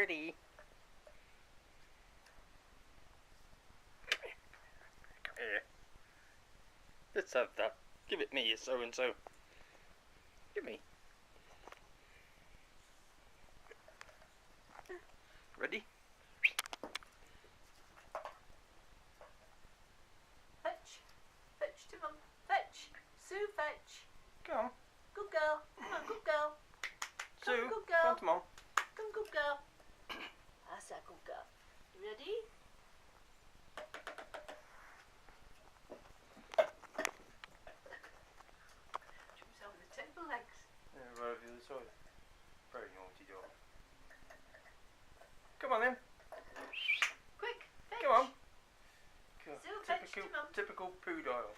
ready. Come here. Let's have that. Give it me, so and so. Give me. Ready? Fetch. Fetch to Mum. Fetch. Sue, fetch. Go on. Good girl. Come on, good girl. Come Sue, on, good girl. come on to Mum. Come, good girl. That's a good girl. You ready? Jumps over the table legs. Yeah, right over the other side. Very naughty dog. Come on then. Quick, fetch. Come on. Sue, fetch to Mum. Typical poo dial.